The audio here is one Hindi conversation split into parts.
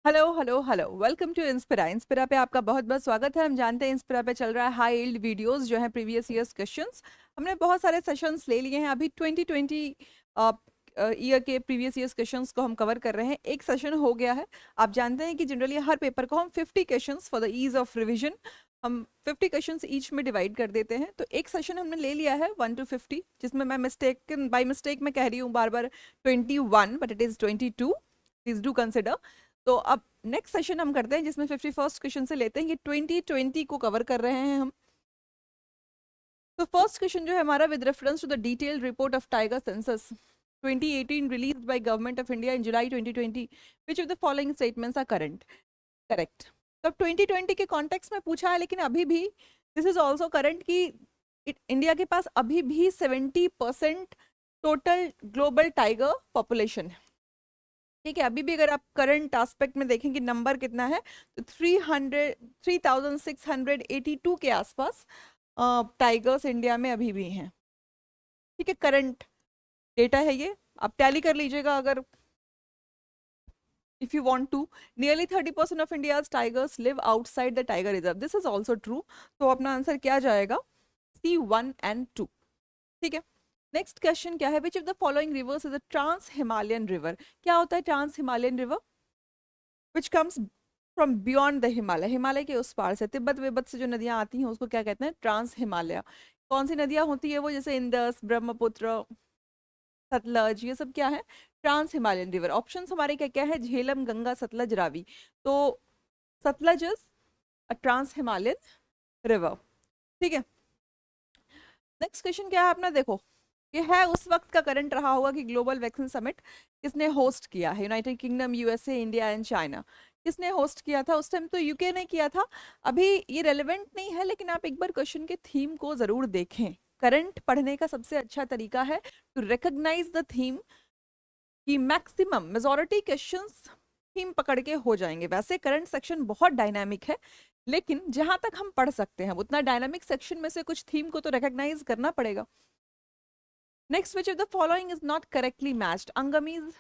Hello hello hello, welcome to Inspira. Inspira पे आपका बहुत बहुत स्वागत है। हम जानते हैं इंस्पिरा पे चल रहा है हाई यील्ड वीडियोस जो है प्रीवियस ईयर्स क्वेश्चंस। हमने बहुत सारे सेशंस ले लिए हैं। अभी 2020 ईयर के प्रीवियस ईयर्स क्वेश्चंस को हम कवर कर रहे हैं। एक सेशन हो गया है। आप जानते हैं कि जनरली हर पेपर को हम 50 questions for the ease of revision हम 50 क्वेश्चंस ईच में डिवाइड कर देते हैं। तो एक सेशन हमने ले लिया है 1 to 50, जिसमें मैं बाई मिस्टेक में कह रही हूँ बार बार 21, but it is 22। Please do consider. तो अब नेक्स्ट सेशन हम करते हैं जिसमें 51st क्वेश्चन से लेते हैं। ये 2020 को कवर कर रहे हैं हम। तो फर्स्ट क्वेश्चन जो है हमारा, with reference to the detailed report of tiger census 2018 released by government of India in July 2020, which of the following statements are current? Correct. तो 2020 के कॉन्टेक्स्ट में पूछा है, लेकिन अभी भी दिस इज ऑल्सो करंट कि इंडिया के पास अभी भी 70% टोटल ग्लोबल टाइगर पॉपुलेशन है। ठीक है, अभी भी अगर आप करंट एस्पेक्ट में देखें कि नंबर कितना है, तो 3682 के आसपास टाइगर्स इंडिया में अभी भी हैं। ठीक है, करंट डेटा है ये, आप टैली कर लीजिएगा अगर if you want to. Nearly 30% of India's tigers live outside the tiger reserve. This is also true. तो अपना आंसर क्या जाएगा? C1 and 2. ठीक है। नेक्स्ट क्वेश्चन क्या है? Which of the following rivers is a trans Himalayan river? क्या होता है trans Himalayan river? Which comes from beyond the Himalaya, Himalaya के उस पार से, तिब्बत विब्बत से जो नदियां आती हैं उसको क्या कहते हैं? ट्रांस हिमालय। कौन सी नदियां होती है वो? जैसे इंदस, ब्रह्मपुत्र, सतलज, ये सब क्या है? Trans Himalayan river. ऑप्शंस हमारे क्या क्या है? झेलम, गंगा, सतलज, रावी। तो Sutlej is a trans Himalayan river. ठीक है। नेक्स्ट क्वेश्चन क्या है अपना? देखो, ये है उस वक्त का करंट रहा होगा कि ग्लोबल वैक्सीन समिट किसने होस्ट किया है? United kingdom, USA, India and China. किसने होस्ट किया था? उस टाइम तो यूके ने किया था। अभी ये रेलेवेंट नहीं है, लेकिन आप एक बार क्वेश्चन के थीम को जरूर देखें। करंट पढ़ने का सबसे अच्छा तरीका है टू रिकॉग्नाइज द थीम, कि मैक्सिमम मेजॉरिटी क्वेश्चंस थीम पकड़ के हो जाएंगे। वैसे करंट सेक्शन बहुत डायनामिक है, लेकिन जहां तक हम पढ़ सकते हैं उतना डायनामिक सेक्शन में से कुछ थीम को तो रिकॉग्नाइज करना पड़ेगा। Next, which of the following is not correctly matched? Angamis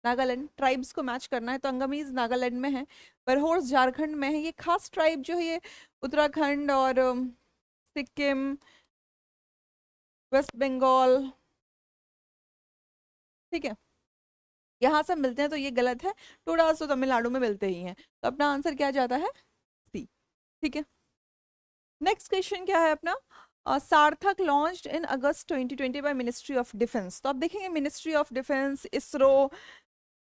Nagaland, tribes को मैच करना है तो अंगमीज नागालैंड में है, बरहोर्स झारखंड में है। ये खास ट्राइब जो है ये उत्तराखंड और सिक्किम, वेस्ट बंगाल, ठीक है, यहाँ सब मिलते हैं, तो ये गलत है। टोडास तो तमिलनाडु में मिलते ही हैं। तो अपना आंसर क्या जाता है? सी। ठीक है। नेक्स्ट क्वेश्चन क्या है अपना? सार्थक launched in August 2020 by ministry of defence. तो आप देखेंगे मिनिस्ट्री ऑफ डिफेंस, इसरो,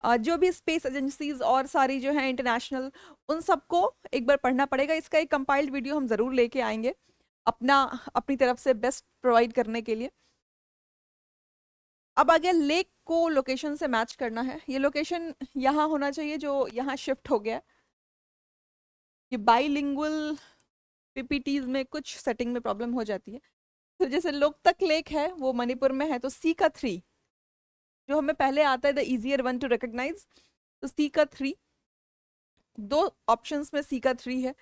जो भी स्पेस एजेंसीज और सारी जो है इंटरनेशनल, उन सबको एक बार पढ़ना पड़ेगा। इसका एक कंपाइल्ड वीडियो हम जरूर लेके आएंगे अपनी तरफ से बेस्ट प्रोवाइड करने के लिए। अब आगे लेक को लोकेशन से मैच करना है। ये लोकेशन यहाँ होना चाहिए जो यहाँ शिफ्ट हो गया है। ये बाईलिंगुअल पीपीटीज में कुछ सेटिंग में प्रॉब्लम हो जाती है। तो जैसे लोकतक लेक है वो मणिपुर में है, तो सी का 3 जो हमें पहले आता है, the easier one to recognise, तो सी का 3, दो ऑप्शंस में सी का 3 है।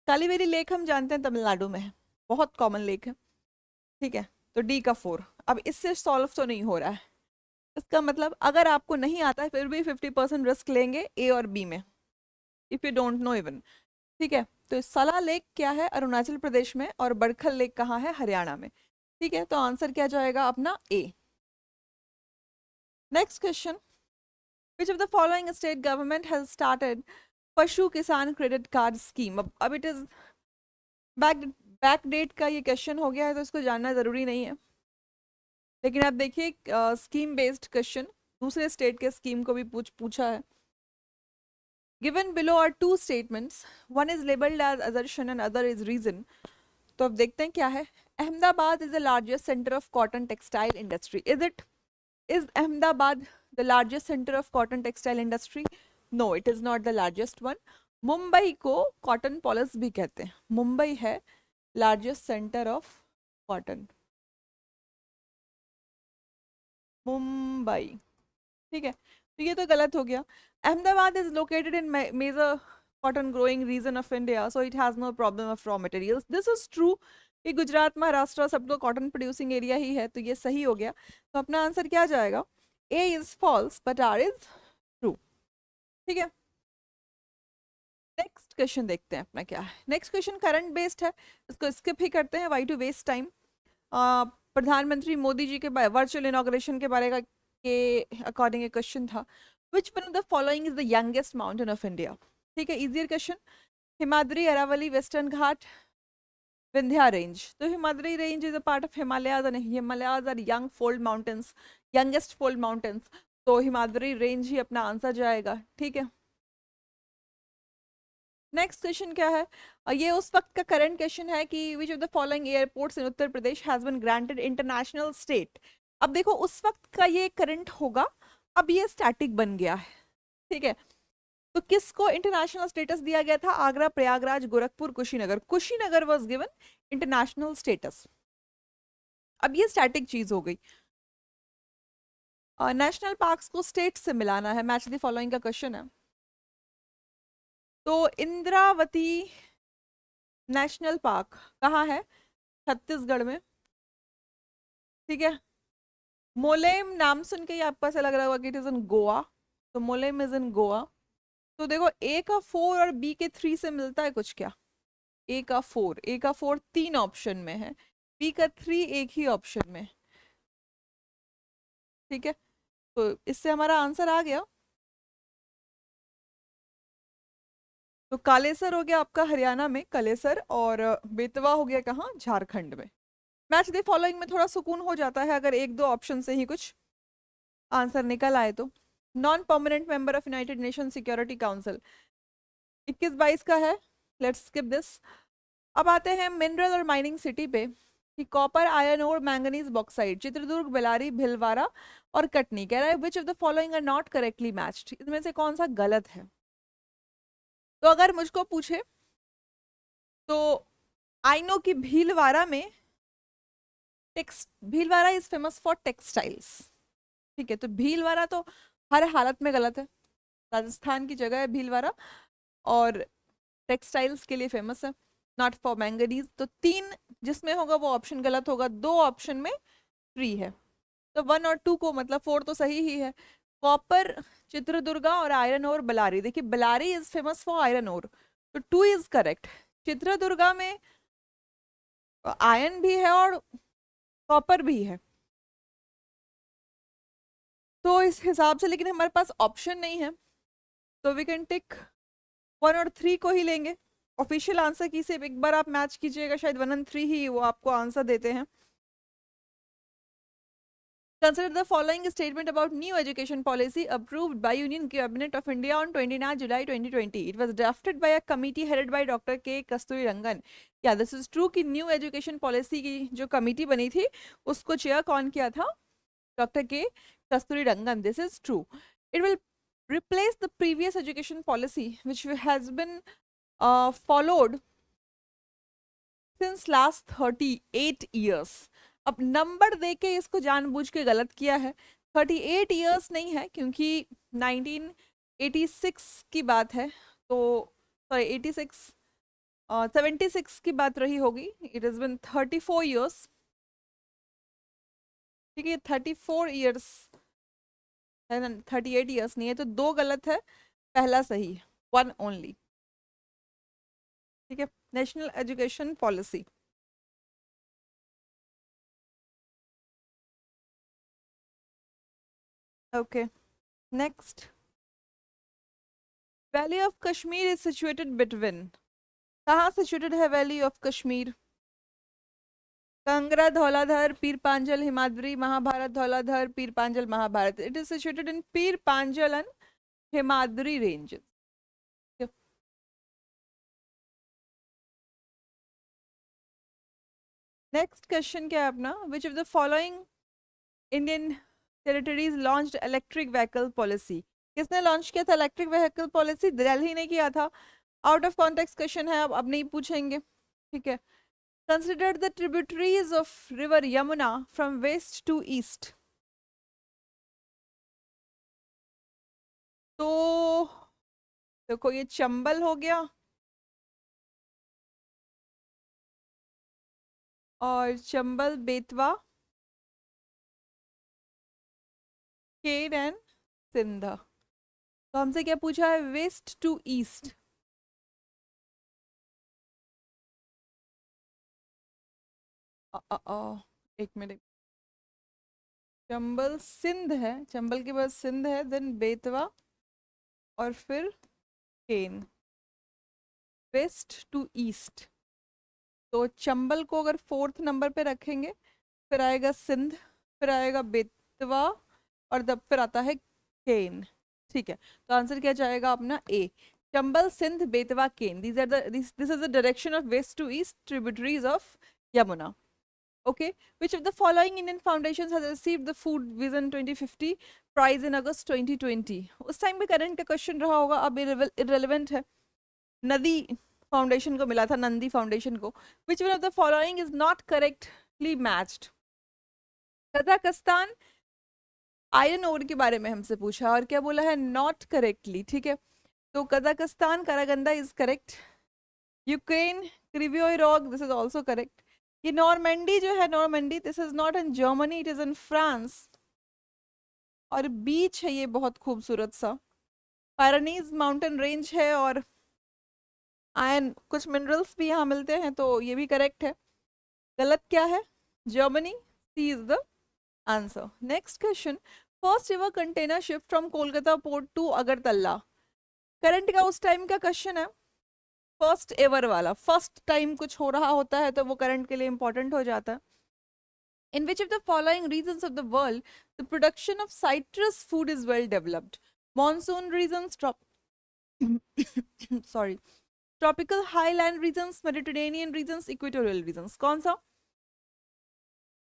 कालीवेरी लेक हम जानते हैं तमिलनाडु में है, बहुत कॉमन लेक है। ठीक है, तो डी का 4। अब इससे सॉल्व तो नहीं हो रहा है, इसका मतलब अगर आपको नहीं आता है फिर भी 50% रिस्क लेंगे ए और बी में, if you don't know even. ठीक है, तो सला लेक क्या है? अरुणाचल प्रदेश में। और बड़खल लेक कहाँ है? हरियाणा में। ठीक है, तो आंसर क्या जाएगा अपना? A. Next question, which of the following state government has started Pashu Kisan credit card scheme? अब it is back back date का ये क्वेश्चन हो गया है, तो इसको जानना जरूरी नहीं है, लेकिन आप देखिए स्कीम बेस्ड क्वेश्चन दूसरे स्टेट के स्कीम को भी पूछा है। Given below are two statements. One is labeled as assertion and other is reason. तो अब देखते हैं क्या है। Ahmedabad is the largest center of cotton textile industry. Is Ahmedabad the largest center of cotton textile industry? No, it is not the largest one. Mumbai को कॉटन पॉलिस भी कहते हैं। मुंबई है largest centre of cotton, Mumbai. ठीक है, तो ये तो गलत हो गया। Ahmedabad is located in major cotton growing region of India, so it has no problem of raw materials. This is true कि गुजरात, महाराष्ट्र सब तो कॉटन प्रोड्यूसिंग एरिया ही है, तो ये सही हो गया। तो अपना आंसर क्या जाएगा? A is false but R is true. ठीक है, नेक्स्ट क्वेश्चन देखते हैं अपना क्या है। नेक्स्ट क्वेश्चन करंट बेस्ड है, इसको स्किप ही करते हैं, वाई टू वेस्ट टाइम। प्रधानमंत्री मोदी जी के वर्चुअल इनॉग्रेशन के बारे का के अकॉर्डिंग एक क्वेश्चन था, which one of the following is the youngest mountain of India. ठीक है, easier question. Himadri, Aravalli, western Ghat, Vindhya range. तो Himadri range is a part of Himalayas and Himalayas are young fold mountains, youngest fold mountains. तो हिमाद्री रेंज ही अपना आंसर जाएगा। ठीक है, नेक्स्ट क्वेश्चन क्या है, ये उस वक्त का करंट क्वेश्चन है कि which of the following airports in Uttar Pradesh has been granted international state. अब देखो उस वक्त का ये करंट होगा, अब ये स्टैटिक बन गया है। ठीक है, तो किसको इंटरनेशनल स्टेटस दिया गया था? Agra, Prayagraj, Gorakhpur, Kushinagar. Kushinagar was given international status. अब ये स्टैटिक चीज हो गई। नेशनल पार्क्स को स्टेट से मिलाना है, मैच द फॉलोइंग का क्वेश्चन है। तो इंद्रावती नेशनल पार्क कहाँ है? छत्तीसगढ़ में। ठीक है, मोलेम नाम सुन के ही आपको ऐसा लग रहा होगा कि इट इज इन गोवा, तो मोलेम इज इन गोवा। तो देखो ए का 4 और बी के 3 से मिलता है कुछ क्या? ए का फोर 3 ऑप्शन में है, बी का 3 एक ही ऑप्शन में। ठीक है, तो इससे हमारा आंसर आ गया। तो कालेसर हो गया आपका हरियाणा में, कलेसर, और बेतवा हो गया कहाँ? झारखंड में। मैच द फॉलोइंग में थोड़ा सुकून हो जाता है अगर एक दो ऑप्शन से ही कुछ आंसर निकल आए तो। Non permanent member of United nation security council 21-22 का है, लेट्स स्किप दिस। अब आते हैं मिनरल और माइनिंग सिटी पे, कि कॉपर, आयरन और मैंगनीज, बॉक्साइट। चित्रदुर्ग, बेलारी, भिलवाड़ा और कटनी। कह रहा है which of the following are not correctly matched, इसमें से कौन सा गलत है? तो अगर मुझको पूछे तो आई नो कि भीलवाड़ा में Bhilwara is famous for textiles. ठीक है, तो भीलवाड़ा तो हर हालत में गलत है, राजस्थान की जगह है भीलवाड़ा, और टेक्सटाइल्स के लिए फेमस है, नॉट फॉर मैंगनीज। तो 3 जिसमें होगा वो ऑप्शन गलत होगा, 2 ऑप्शन में फ्री है। तो 1 और 2 को मतलब 4 तो सही ही है। कॉपर, चित्रदुर्गा और आयरन और बलारी। देखिए Bellary is famous for iron और, तो 2 इज करेक्ट। चित्रदुर्गा में आयरन भी है और कॉपर भी है, तो इस हिसाब से, लेकिन हमारे पास ऑप्शन नहीं है, तो वी कैन टिक 1 और 3 को ही लेंगे। ऑफिशियल आंसर की से एक बार आप मैच कीजिएगा, शायद 1 और 3 ही वो आपको आंसर देते हैं। Consider the following statement about new education policy approved by Union Cabinet of India on 29 July 2020. It was drafted by a committee headed by Dr. K. Kasturirangan. Yeah, this is true कि new education policy की जो कमिटी बनी थी उसको चेयर कौन किया था? Dr. K. Kasturirangan. This is true. It will replace the previous education policy which has been followed since last 38 years. अब नंबर दे के इसको जानबूझ के गलत किया है। 38 इयर्स नहीं है क्योंकि 1986 की बात है, तो सॉरी 86 76 की बात रही होगी। It is been 34 years. ठीक है, 34 इयर्स है ना, 38 इयर्स नहीं है, तो 2 गलत है, पहला सही है, 1 ओनली। ठीक है, national education policy. Okay, next. Valley of Kashmir is situated between, कहाँ सिचुएटेड है valley of Kashmir? Kangra, Dhauladhar, Pir Panjal, Himadri, Mahabharat, Dhauladhar, Pir Panjal, Mahabharat. It is situated in Pir Panjal and Himadri ranges. Next question क्या है अपना, which of the following Indian territories launched electric vehicle policy. किसने लॉन्च किया था इलेक्ट्रिक व्हीकल पॉलिसी? दिल्ली ने किया था। आउट ऑफ कॉन्टेक्स्ट क्वेश्चन है, अब नहीं पूछेंगे। ठीक है, consider the tributaries of river Yamuna from west to east. तो देखो ये चंबल हो गया और चंबल, बेतवा, केन एंड सिंधा। तो हमसे क्या पूछा है? West to east. एक मिनट, चंबल सिंध है, चंबल के बाद सिंध है, देन बेतवा और फिर केन, वेस्ट टू ईस्ट। तो चंबल को अगर फोर्थ नंबर पे रखेंगे, फिर आएगा सिंध, फिर आएगा बेतवा और तब फिर आता है केन। ठीक है, तो आंसर क्या जाएगा अपना A, Chambal Sindh Betwa Ken, these are the this is the direction of west to east tributaries of Yamuna. Okay, which of the following Indian foundations has received the Food Vision 2050 prize in August 2020? उस टाइम पे करंट का क्वेश्चन रहा होगा, अब इरेलेवेंट है। नदी फाउंडेशन को मिला था, नंदी फाउंडेशन को। Which one of the following is not correctly matched? Kazakhstan iron ore के बारे में हमसे पूछा और क्या बोला है, नॉट करेक्टली। ठीक है, तो Kazakhstan Karaganda is correct. Ukraine Krivoy Rog, this is also correct. ये नॉर्मैंडी जो है, Normandy this is not in Germany, it is in France, और बीच है ये बहुत खूबसूरत सा। पायरेनीज माउंटेन रेंज है और आयरन कुछ मिनरल्स भी यहाँ मिलते हैं, तो ये भी करेक्ट है। गलत क्या है, Germany, C is the answer. Next question, first ever container ship from Kolkata port to Agartala. Current का उस टाइम का क्वेश्चन है, फर्स्ट एवर वाला, फर्स्ट टाइम कुछ हो रहा होता है तो वो करंट के लिए इंपॉर्टेंट हो जाता है। In which of the following regions of the world the production of citrus food is well developed? Monsoon regions, sorry, tropical highland regions, Mediterranean regions, equatorial regions. कौन सा?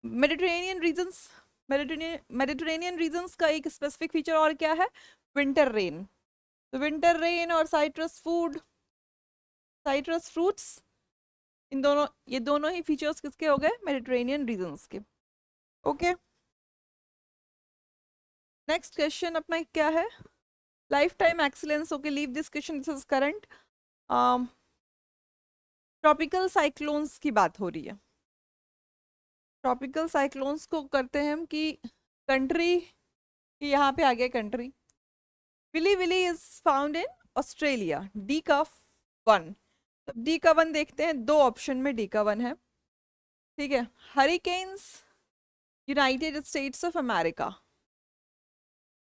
Mediterranean regions, Mediterranean regions का एक specific feature और क्या है? Winter rain. तो winter rain और citrus food, citrus fruits, इन दोनों, ये दोनों ही features किसके हो गए? Mediterranean regions के। ओके, नेक्स्ट क्वेश्चन अपना क्या है, life time excellence. Okay, leave this question, this is current. Tropical cyclones की बात हो रही है। ट्रॉपिकल साइक्लोन्स को करते हैं हम कि कंट्री, यहाँ पे आ गया country. Willy willy is found in Australia, D का 1। तो डी का 1 देखते हैं, दो ऑप्शन में डी का 1 है। ठीक है, hurricanes United States of America,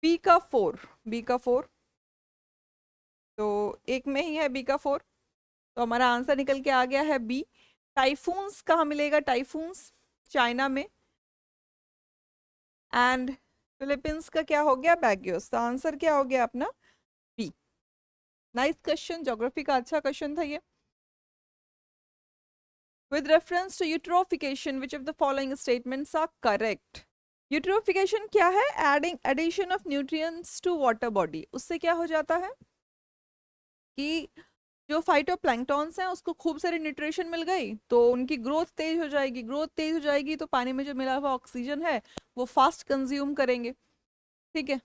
B का 4, बी का 4, तो एक में ही है बी का 4, तो हमारा आंसर निकल के आ गया है बी। टाइफून्स कहाँ मिलेगा, टाइफून्स चाइना में, एंड फिलीपींस का क्या हो गया, बैग्योस। तो आंसर क्या हो गया अपना बी। नाइस क्वेश्चन, ज्योग्राफी का अच्छा क्वेश्चन था ये। With reference to eutrophication which of the following statements are correct? Eutrophication क्या है, adding addition of nutrients to water body. उससे क्या हो जाता है कि जो फाइटोप्लैंक्टॉन्स हैं उसको खूब सारी न्यूट्रिशन मिल गई, तो उनकी ग्रोथ तेज हो जाएगी, ग्रोथ तेज हो जाएगी तो पानी में जो मिला हुआ ऑक्सीजन है वो फास्ट कंज्यूम करेंगे। ठीक है,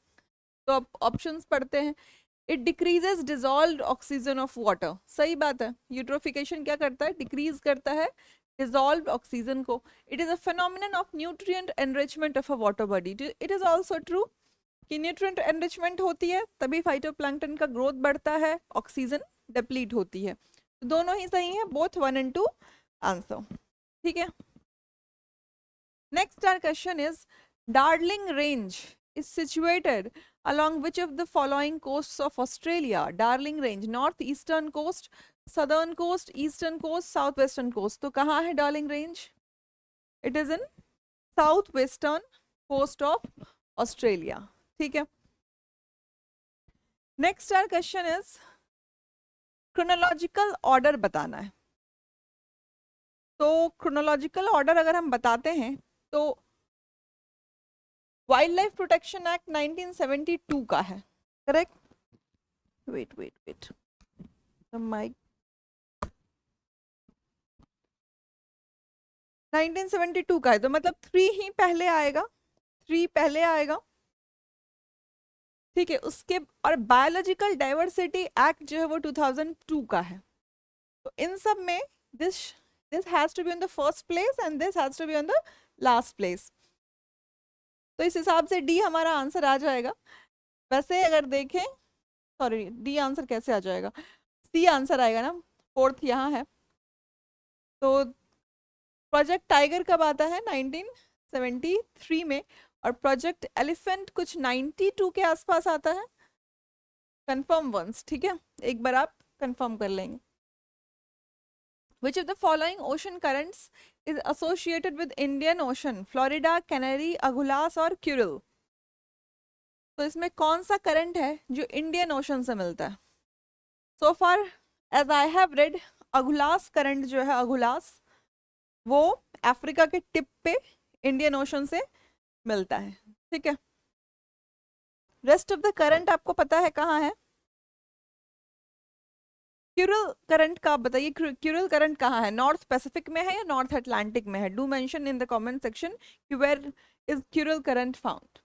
तो अब ऑप्शंस पढ़ते हैं। It decreases dissolved oxygen of water, सही बात है। यूट्रोफिकेशन क्या करता है, डिक्रीज करता है डिजॉल्व्ड ऑक्सीजन को। It is a phenomenon of nutrient enrichment of a water body. It is also true कि न्यूट्रिएंट एनरिचमेंट होती है तभी फाइटोप्लैंक्टन का ग्रोथ बढ़ता है, ऑक्सीजन डिप्लीट होती है। तो दोनों ही सही है, बोथ 1 and 2 आंसर। ठीक है, next our question is Darling range is situated along which of the following coasts of Australia? Darling Range, north eastern coast, southern coast, eastern coast, southwestern coast. तो कहाँ है Darling Range? It is in southwestern coast of Australia. ठीक है, next our question is chronological order बताना है। तो क्रोनोलॉजिकल ऑर्डर अगर हम बताते हैं तो वाइल्ड लाइफ प्रोटेक्शन एक्ट 1972 का है, करेक्ट? वेट वेट वेट, माइक 1972 का है, तो मतलब 3 ही पहले आएगा, 3 पहले आएगा। ठीक है, उसके और बायोलॉजिकल डाइवर्सिटी एक्ट जो है वो 2002 का है। तो इन सब में this this has to be on the first place and this has to be on the last place. तो इस हिसाब से डी हमारा आंसर आ जाएगा। वैसे अगर देखें, सॉरी डी आंसर कैसे आ जाएगा, सी आंसर आएगा ना, फोर्थ यहाँ है। तो प्रोजेक्ट टाइगर कब आता है? 1973 में। और प्रोजेक्ट एलिफेंट कुछ 92 के आसपास आता है। कंफर्म वंस, ठीक है, एक बार आप कंफर्म कर लेंगे। Which of the following ocean currents is associated with Indian Ocean? Florida, Canary, Agulhas और क्यूरिल। तो इसमें कौन सा करंट है जो इंडियन ओशन से मिलता है? So far as I have read, Agulhas current जो है, अगुलास, वो अफ्रीका के टिप पे इंडियन ओशन से मिलता है, ठीक है। रेस्ट ऑफ द करंट आपको पता है कहाँ है? क्यूरल करंट का आप बताइए, क्यूरल करंट कहाँ है? नॉर्थ पैसिफिक में है या नॉर्थ अटलांटिक में है? Do mention in the comment section कि where is Kuril current found.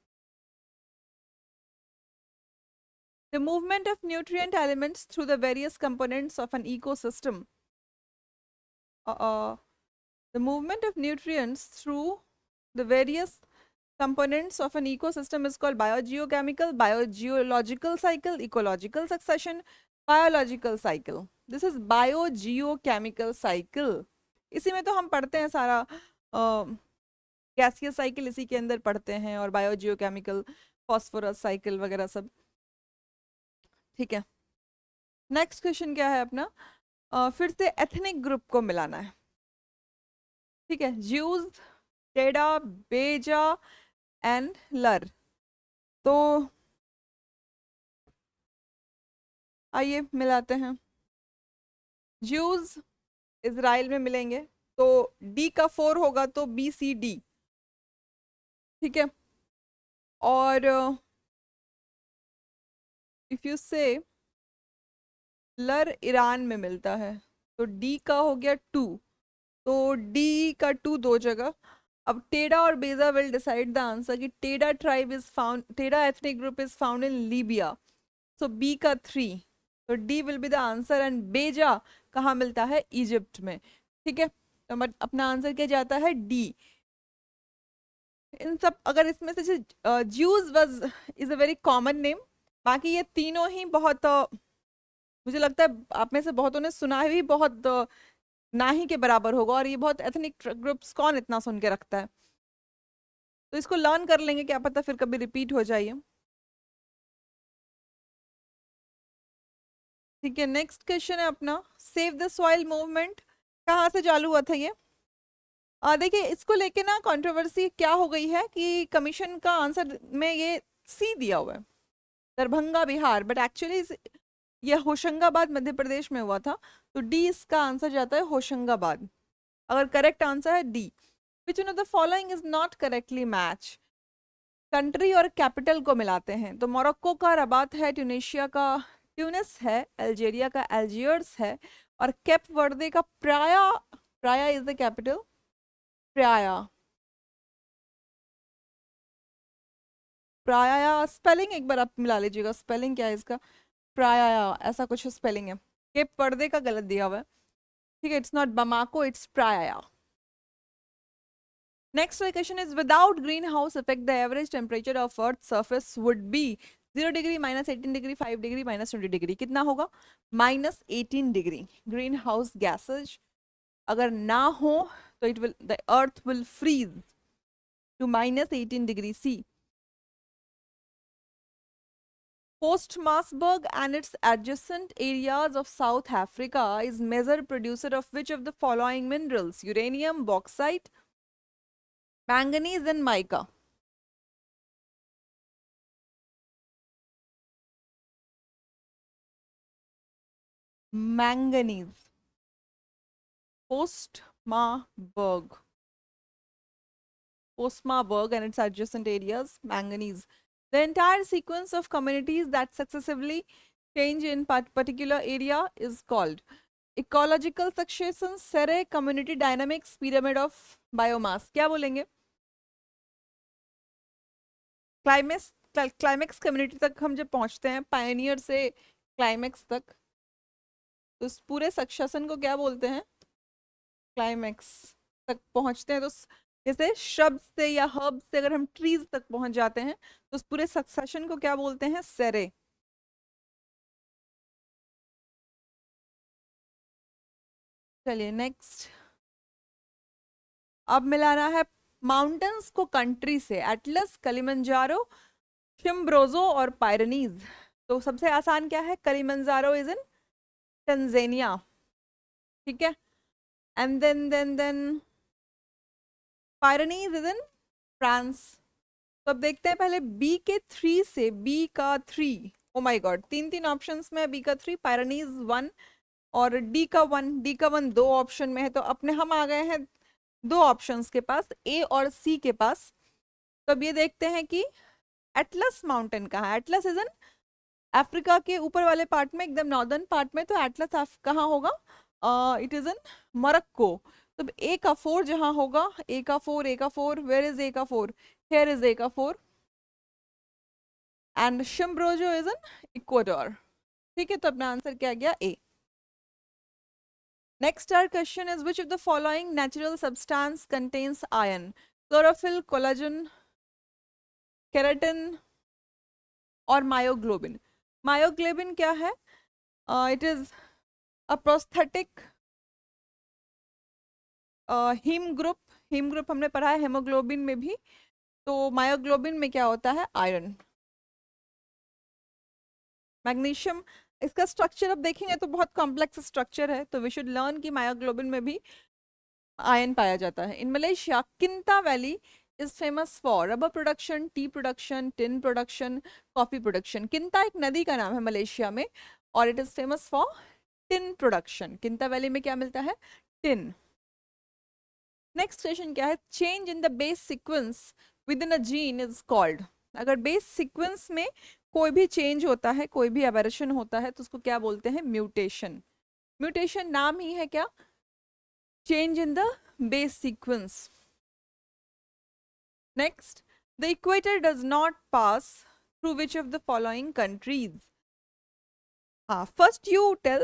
The movement of nutrient elements through the various components of an ecosystem. The movement of nutrients through the various components of an ecosystem is called biogeochemical, biogeological cycle, ecological succession, biological cycle. This is biogeochemical cycle. इसी में तो हम पढ़ते हैं सारा, गैसियस साइकिल इसी के अंदर पढ़ते हैं, और बायोजियोकेमिकल, फॉस्फोरस साइकिल वगैरह सब, ठीक है। नेक्स्ट क्वेश्चन क्या है अपना? फिर से एथनिक ग्रुप को मिलाना है, ठीक है। ज्यूज, टेडा, बेजा एंड लर। तो आइए मिलाते हैं। ज्यूज इजराइल में मिलेंगे, तो डी का 4 होगा तो बी सी डी, ठीक है। और इफ यू से लर ईरान में मिलता है, तो डी का हो गया 2, तो डी का 2 दो जगह। अब टेडा और बेजा विल डिसाइड द आंसर कि Teda tribe is found, Teda ethnic group is found in Libya, so B का 3, तो D will be the answer. And Beja कहाँ मिलता है? इजिप्ट में, ठीक है। तो अपना आंसर क्या जाता है? डी। इन सब, अगर इसमें से Jews was is a very common name, बाकी ये तीनों ही बहुत मुझे लगता है आप में से बहुतों ने सुना है भी, बहुत ना ही के बराबर होगा, और ये बहुत एथनिक ग्रुप्स कौन इतना सुन के रखता है। तो इसको लर्न कर लेंगे, क्या पता फिर कभी रिपीट हो जाइए, ठीक है। नेक्स्ट क्वेश्चन है अपना, सेव द सॉइल मूवमेंट कहाँ से चालू हुआ था ये? देखिए, इसको लेके ना कंट्रोवर्सी क्या हो गई है कि कमीशन का आंसर में ये सी दिया हुआ है, दरभंगा बिहार, बट एक्चुअली ये होशंगाबाद मध्य प्रदेश में हुआ था। तो डी इसका आंसर जाता है, होशंगाबाद। अगर करेक्ट आंसर है D. Which one of the following is not correctly match? Country और कैपिटल को मिलाते हैं, तो मोरक्को का रबात है, ट्यूनेशिया का ट्यूनिस है, अल्जीरिया का अल्जियर्स है, और केप वर्दे का प्राया, प्राया इज द कैपिटल, प्राया। प्राया स्पेलिंग एक बार आप मिला लीजिएगा, स्पेलिंग क्या है इसका? प्राया, ऐसा कुछ स्पेलिंग है। केप वर्दे का गलत दिया हुआ है, ठीक है, it's not Bamako, it's Praia. Next question is, without greenhouse effect, the average temperature of Earth's surface would be 0 degree, -18 degree, 5 degree, -20 degree. कितना होगा? -18 degree. Greenhouse gases अगर ना हो तो the earth will freeze to -18 degree C. Postmarsburg and its adjacent areas of South Africa is major producer of which of the following minerals? Uranium, bauxite, manganese and mica. Manganese. Postmarsburg. Postmarsburg and its adjacent areas, manganese. The entire sequence of communities that successively change in particular area is called ecological succession, Serre, community dynamics, pyramid of biomass. क्या बोलेंगे? क्लाइमेक्स, क्लाइमेक्स कम्युनिटी तक हम जब पहुंचते हैं, पायनियर से क्लाइमेक्स तक, तो इस पूरे सक्सेशन को क्या बोलते हैं? क्लाइमेक्स तक पहुंचते हैं, तो जैसे शब्द से या हर्ब से अगर हम ट्रीज तक पहुंच जाते हैं, तो उस पूरे सक्सेशन को क्या बोलते हैं? सेरे। चलिए नेक्स्ट। अब मिलाना है माउंटेन्स को कंट्री से, एटलस, कलिमंजारो, शिम्ब्रोजो और पायरनीज। तो सबसे आसान क्या है, कलिमंजारो इज इन टंजानिया, ठीक है, and then Pyrenees is in France. तो अब देखते हैं पहले बी के थ्री से, बी का थ्री, ओ माय गॉड, तीन तीन ऑप्शंस में, बी का थ्री, पायरनीज वन और डी का वन, डी का वन दो ऑप्शन में है, तो अपने हम आ गए हैं दो ऑप्शंस के पास, ए और सी के पास। तो अब ये देखते हैं कि एटलस माउंटेन कहाँ है। एटलस इज इन अफ्रीका के ऊपर वाले पार्ट में, एकदम नॉर्दर्न पार्ट में, तो एटलस कहाँ होगा, इट इज इन मोरक्को। तो ए का फोर जहाँ होगा, ए का फोर, ए का फोर, वेयर इज ए का फोर, हेयर इज ए का four, and Chimborazo is in Ecuador, ठीक है। तो अपना आंसर क्या गया, ए। Next our question is, which of the following natural substance contains iron? Chlorophyll, collagen, keratin और myoglobin. Myoglobin क्या है? It is a prosthetic heme group. Heme group हमने पढ़ा है हेमोग्लोबिन में भी, तो मायोग्लोबिन में क्या होता है, आयरन। मैग्नीशियम, इसका स्ट्रक्चर अब देखेंगे तो बहुत कॉम्प्लेक्स स्ट्रक्चर है, तो वी शुड लर्न कि मायोग्लोबिन में भी आयन पाया जाता है। In Malaysia Kinta valley is famous for rubber production, tea production, tin production, coffee production. Kinta एक नदी का नाम है मलेशिया में और it is famous for tin production. Kinta valley में क्या मिलता है, टिन। नेक्स्ट क्वेश्चन क्या है, change in the base sequence within a gene is called. अगर बेस सीक्वेंस में कोई भी चेंज होता है, कोई भी एबरेशन होता है, तो उसको क्या बोलते हैं, म्यूटेशन। म्यूटेशन नाम ही है क्या, change in the base sequence. Next, the equator does not pass through which of the following countries? First you tell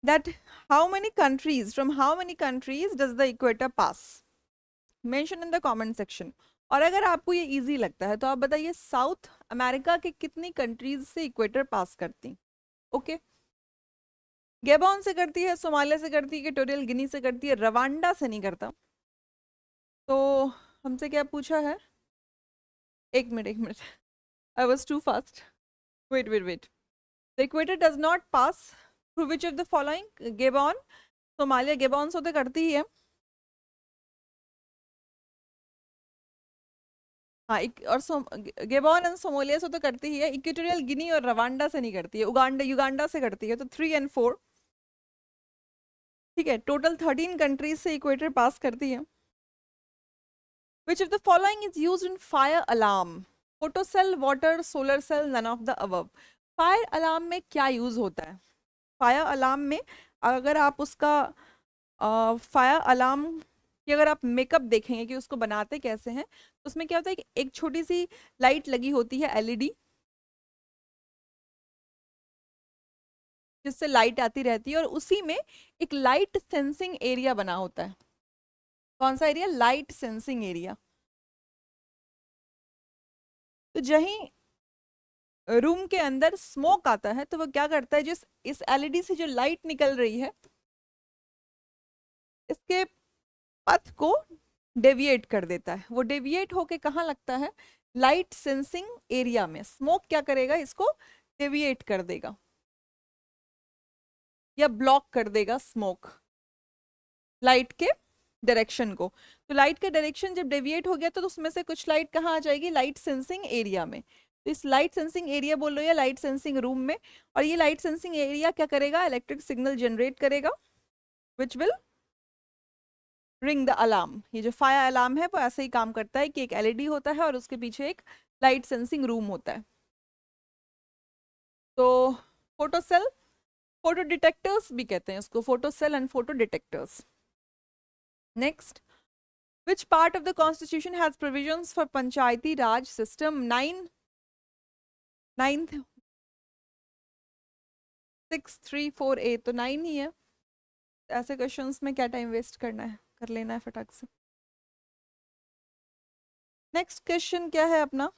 that how many countries, from how many countries does the equator pass? Mention in the comment section. और अगर आपको ये इजी लगता है तो आप बताइए साउथ अमेरिका के कितनी कंट्रीज से इक्वेटर पास करती, ओके। गैबॉन से करती है, सोमालिया से करती है, इक्वेटोरियल गिनी से करती है, रवांडा से नहीं करता। तो हमसे क्या पूछा है, एक मिनट एक minute, I was too fast, wait wait wait. The equator does not pass through which of the following, Gabon, Somalia, Gabon से तो करती ही है, हाँ, और गेबॉन एंड सोमालिया से तो करती ही है, इक्वेटोरियल गिनी और रवांडा से नहीं करती है, उगांडा युगांडा से करती है, तो 3 और 4, ठीक है। टोटल 13 कंट्रीज से इक्वेटर पास करती है। Which of the following is used in fire alarm? Photocell, water, solar cell, none of the above. Fire alarm में क्या यूज होता है, फायर अलार्म में अगर आप उसका फायर अलार्म की अगर आप मेकअप देखेंगे कि उसको बनाते कैसे हैं, तो उसमें क्या होता है कि एक छोटी सी लाइट लगी होती है, एलईडी, जिससे लाइट आती रहती है, और उसी में एक लाइट सेंसिंग एरिया बना होता है। कौन सा एरिया, लाइट सेंसिंग एरिया। तो जहीं रूम के अंदर स्मोक आता है तो वो क्या करता है, जिस इस एलईडी से जो लाइट निकल रही है, इसके पथ को डेविएट कर देता है। वो डेविएट होके कहाँ लगता है, लाइट सेंसिंग एरिया में। स्मोक क्या करेगा, इसको डेविएट कर देगा या ब्लॉक कर देगा स्मोक लाइट के डायरेक्शन को। तो लाइट का डायरेक्शन जब डेविएट हो गया तो उसमें से कुछ लाइट कहाँ आ जाएगी, लाइट सेंसिंग एरिया में। तो इस लाइट सेंसिंग एरिया बोल रहे हैं, लाइट सेंसिंग रूम में, और ये लाइट सेंसिंग एरिया क्या करेगा, इलेक्ट्रिक सिग्नल जनरेट करेगा, which will ring the alarm. ये जो फायर अलार्म है वो ऐसे ही काम करता है कि एक एलईडी होता है और उसके पीछे एक लाइट सेंसिंग रूम होता है। तो फोटो सेल, फोटो डिटेक्टर्स भी कहते हैं इसको, photo cell and photo detectors. Next, which part of the constitution has provisions for panchayati raj system? 9th 6 3 4 8, तो 9 ही है। ऐसे क्वेश्चंस में क्या टाइम वेस्ट करना है, कर लेना है फटाक से। नेक्स्ट क्वेश्चन क्या है अपना,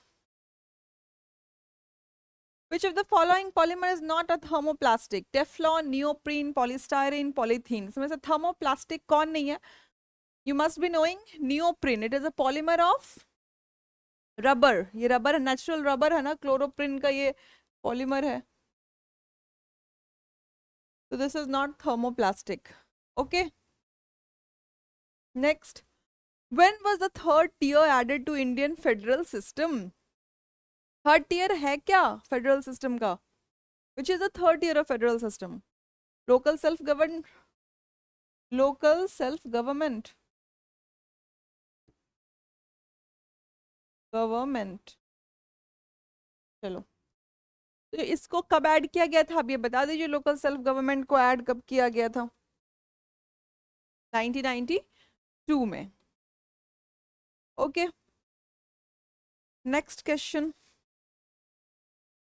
which of the following polymer is not a thermoplastic? Teflon, neoprene, polystyrene, polythene. इसमें से थर्मोप्लास्टिक कौन नहीं है, You must be knowing neoprene. It is a polymer of rubber. ये रबर है, नेचुरल रबर है ना, क्लोरोप्रिन का ये पॉलीमर है. So this is not thermoplastic. Okay. Next. When was the third tier added to Indian federal system? Third tier है क्या federal system का? Which is the third tier of federal system? Local self-government. Local self-government. Government. चलो, तो इसको कब ऐड किया गया था, आप ये बता दीजिए. लोकल सेल्फ गवर्नमेंट को ऐड कब किया गया था? 1992 में. Okay. Next question.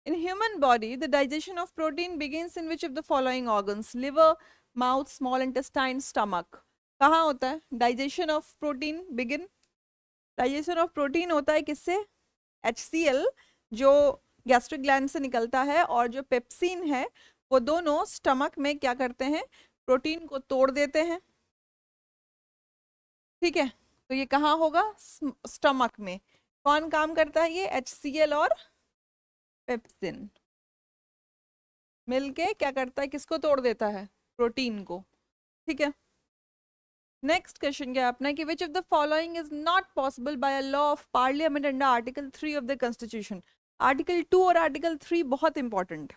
In human body, the digestion of protein begins in which of the following organs? Liver, mouth, small intestine, stomach. कहाँ होता है digestion of protein begin? Digestion of protein होता है किससे? HCl जो गैस्ट्रिक ग्लैंड से निकलता है और जो पेप्सिन है वो दोनों स्टमक में क्या करते हैं? प्रोटीन को तोड़ देते हैं. ठीक है, तो ये कहाँ होगा? स्टमक में. कौन काम करता है? ये HCl और पेप्सिन मिलके क्या करता है? किसको तोड़ देता है? प्रोटीन को. ठीक है. नेक्स्ट क्वेश्चन क्या है अपना कि which of the following is not possible by a law of parliament under article 3 of the constitution. Article 2 और आर्टिकल 3 बहुत इंपॉर्टेंट.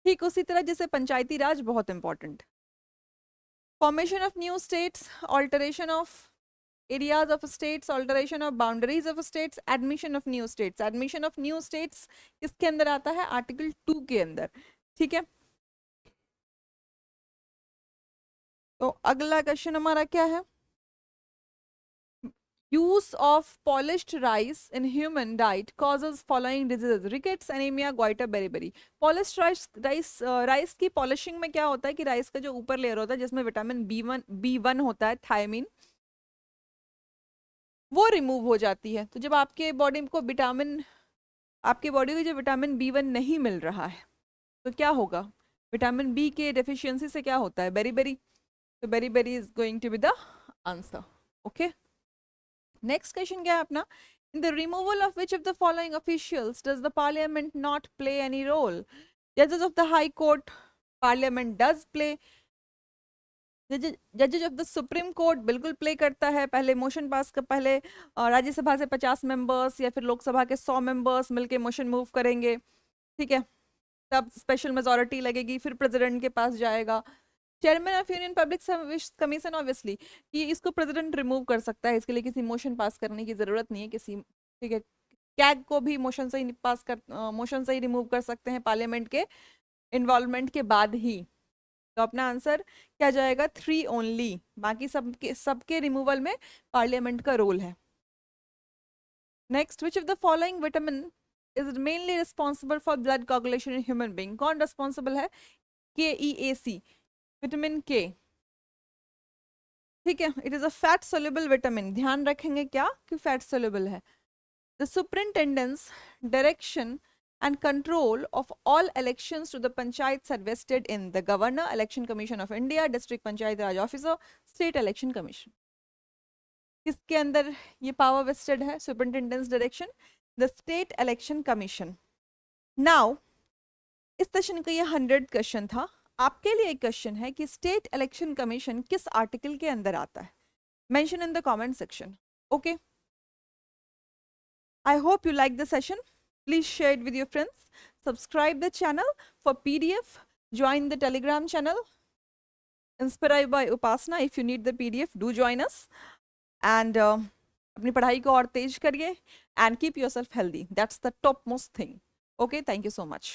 ठीक उसी तरह जैसे पंचायती राज बहुत important. Formation of new states, alteration of areas of states, alteration of boundaries of states, admission of new states. Admission of new states किसके अंदर आता है? आर्टिकल 2 के अंदर. ठीक है, तो अगला क्वेश्चन हमारा क्या है? use of polished rice in human diet causes following diseases: rickets, anemia, goiter, beriberi. polished rice की पॉलिशिंग में क्या होता है कि राइस का जो ऊपर लेयर होता है जिसमें विटामिन B1 होता है, थायमिन, वो रिमूव हो जाती है. तो जब आपके बॉडी को आपके बॉडी को जो विटामिन B1 नहीं मिल रहा है तो क्या होगा? विटामिन बी के डेफिशिएंसी से क्या होता है? बेरी. तो berry is going to be the answer. Okay. Next question क्या है अपना? In the removal of which of the following officials does the parliament not play any role? जजेस of the high court parliament does play. जजेज of the supreme court बिल्कुल प्ले करता है. पहले मोशन पास कर, पहले राज्यसभा से 50 मेंबर्स या फिर लोकसभा के 100 मेंबर्स मिलके मोशन मूव करेंगे. ठीक है, तब स्पेशल मेजोरिटी लगेगी, फिर प्रेसिडेंट के पास जाएगा. Chairman of union public service commission obviously ये इसको प्रेसिडेंट रिमूव कर सकता है, इसके लिए किसी मोशन पास करने की जरूरत नहीं है किसी. ठीक है, कैग को भी मोशन से ही रिमूव कर सकते हैं पार्लियामेंट के इन्वॉल्वमेंट के बाद ही. तो अपना आंसर क्या जाएगा? 3 ओनली. बाकी सबके रिमूवल में पार्लियामेंट का रोल है. Next, which of the following vitamin is mainly responsible for blood coagulation in human being? कौन रिस्पॉन्सिबल है? KEAC, vitamin K. ठीक है, it is a fat soluble vitamin. ध्यान रखेंगे क्या कि फैट सोल्यूबल है. The superintendence, direction and control of all elections to the panchayats are vested in the Governor, Election Commission of India, District Panchayat Raj Officer, State Election Commission. किसके अंदर ये पावर वेस्टेड है? Superintendence direction, the state election commission. Now इस सेशन का ये 100 क्वेश्चन था. आपके लिए एक क्वेश्चन है कि स्टेट इलेक्शन कमीशन किस आर्टिकल के अंदर आता है? Mention in the comment section. Okay, I hope you like the session. Please share it with your friends. Subscribe the channel for PDF. Join the Telegram channel. Inspired by Upasana. If you need the PDF, do join us. And अपनी पढ़ाई को और तेज करिए. And keep yourself healthy. That's the topmost thing. Okay, thank you so much.